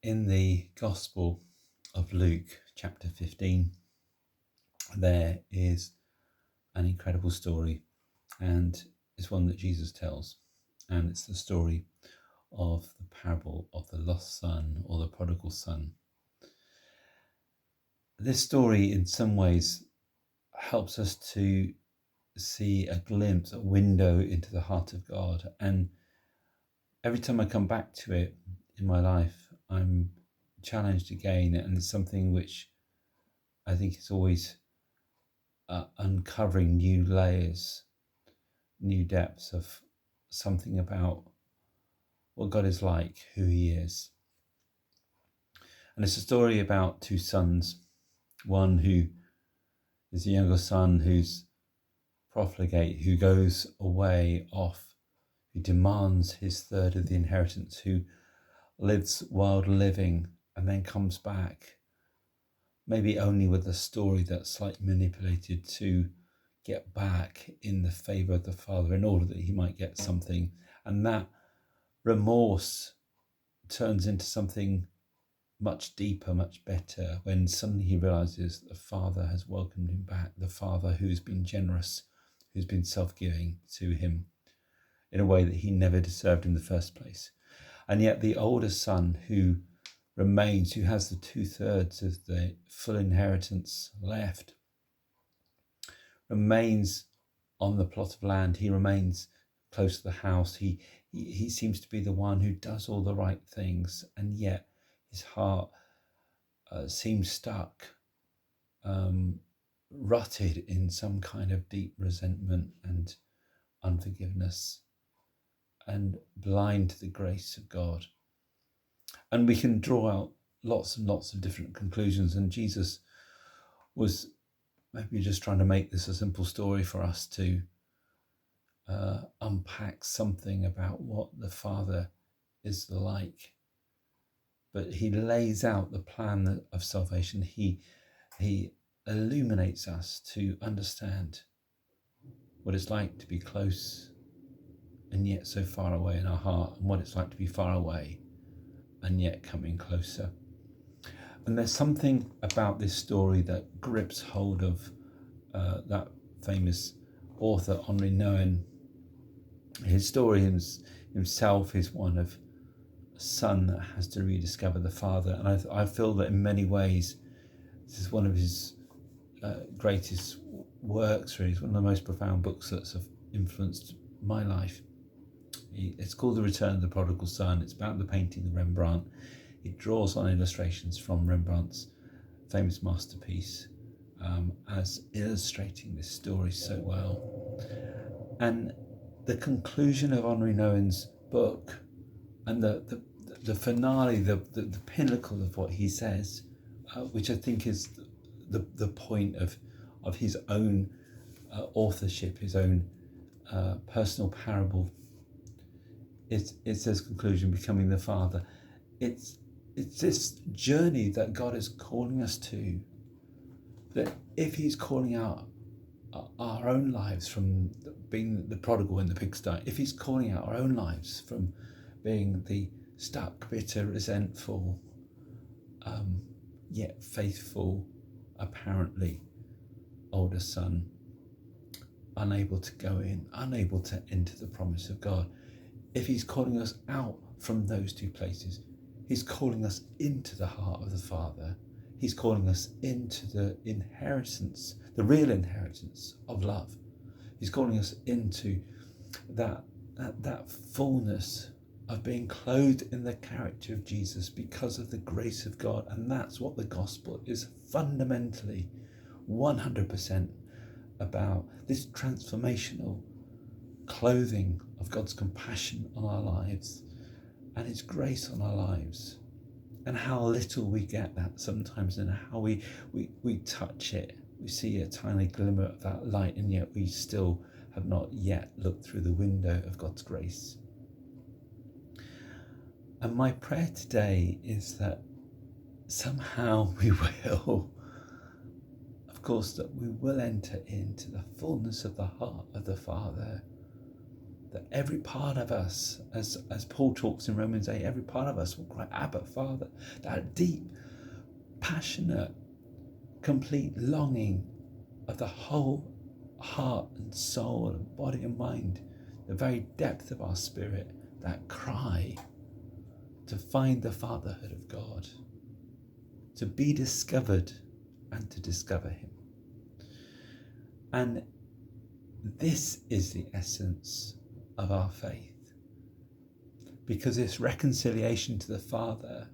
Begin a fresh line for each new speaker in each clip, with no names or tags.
In the Gospel of Luke, chapter 15, there is an incredible story, and it's one that Jesus tells, and it's the story of the parable of the lost son or the prodigal son. This story, in some ways, helps us to see a glimpse, a window into the heart of God, and every time I come back to it in my life, I'm challenged again, and it's something which I think is always uncovering new layers, new depths of something about what God is like, who he is. And it's a story about two sons, one who is the younger son who's profligate, who goes away off, who demands his third of the inheritance, who lives wild living and then comes back, maybe only with a story that's slightly manipulated to get back in the favour of the father in order that he might get something. And that remorse turns into something much deeper, much better, when suddenly he realises the father has welcomed him back, the father who's been generous, who's been self-giving to him in a way that he never deserved in the first place. And yet the older son who remains, who has the 2/3 of the full inheritance left, remains on the plot of land. He remains close to the house. He seems to be the one who does all the right things, and yet his heart seems stuck, rutted in some kind of deep resentment and unforgiveness, and blind to the grace of God. And we can draw out lots and lots of different conclusions, and Jesus was maybe just trying to make this a simple story for us to unpack something about what the Father is like. But he lays out the plan of salvation. He illuminates us to understand what it's like to be close and yet so far away in our heart, and what it's like to be far away and yet coming closer. And there's something about this story that grips hold of that famous author Henri Nouwen. His story himself is one of a son that has to rediscover the father, and I feel that in many ways this is one of his greatest works. Really, it's one of the most profound books that's have influenced my life. It's called The Return of the Prodigal Son. It's about the painting of Rembrandt. It draws on illustrations from Rembrandt's famous masterpiece as illustrating this story so well. And the conclusion of Henri Nouwen's book, and the finale, the pinnacle of what he says, which I think is the point of his own authorship, his own personal parable. It says conclusion, becoming the Father. It's this journey that God is calling us to, that if he's calling out our own lives from being the prodigal in the pigsty, if he's calling out our own lives from being the stuck, bitter, resentful, yet faithful, apparently older son, unable to go in, unable to enter the promise of God, if he's calling us out from those two places, he's calling us into the heart of the Father. He's calling us into the inheritance, the real inheritance of love. He's calling us into that fullness of being clothed in the character of Jesus because of the grace of God. And that's what the gospel is fundamentally 100% about, this transformational clothing of God's compassion on our lives and his grace on our lives, and how little we get that sometimes, and how we touch it. We see a tiny glimmer of that light, and yet we still have not yet looked through the window of God's grace. And my prayer today is that somehow we will, of course, that we will enter into the fullness of the heart of the Father, that every part of us, as Paul talks in Romans 8, every part of us will cry, Abba, Father. That deep, passionate, complete longing of the whole heart and soul and body and mind, the very depth of our spirit, that cry to find the fatherhood of God, to be discovered and to discover him. And this is the essence of our faith, because this reconciliation to the Father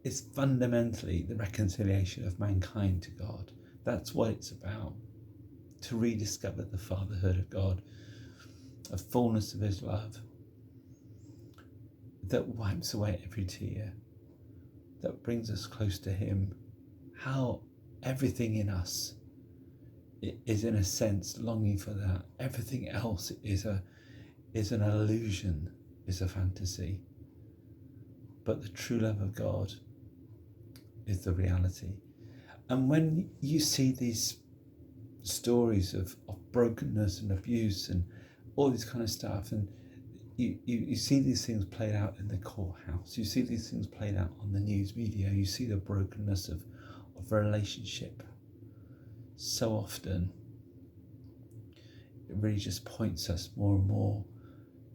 is fundamentally the reconciliation of mankind to God. That's what it's about, to rediscover the fatherhood of God, a fullness of his love that wipes away every tear, that brings us close to him. How everything in us is, in a sense, longing for that. Everything else is an illusion, is a fantasy. But the true love of God is the reality. And when you see these stories of brokenness and abuse and all this kind of stuff, and you see these things played out in the courthouse, you see these things played out on the news media, you see the brokenness of relationship so often, it really just points us more and more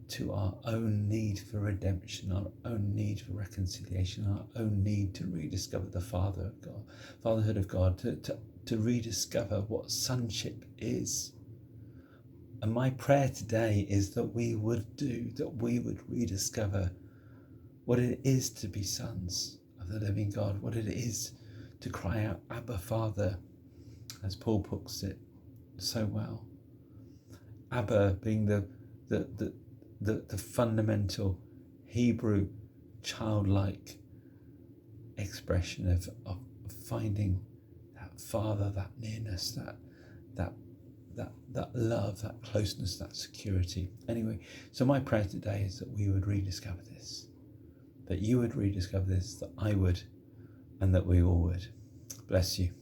to our own need for redemption, our own need for reconciliation, our own need to rediscover the fatherhood of God, to rediscover what sonship is. And my prayer today is that we would rediscover what it is to be sons of the living God, what it is to cry out, Abba, Father, as Paul puts it so well. Abba being the fundamental Hebrew childlike expression of finding that father, that nearness, that love, that closeness, that security. Anyway, so my prayer today is that we would rediscover this, that you would rediscover this, that I would, and that we all would. Bless you.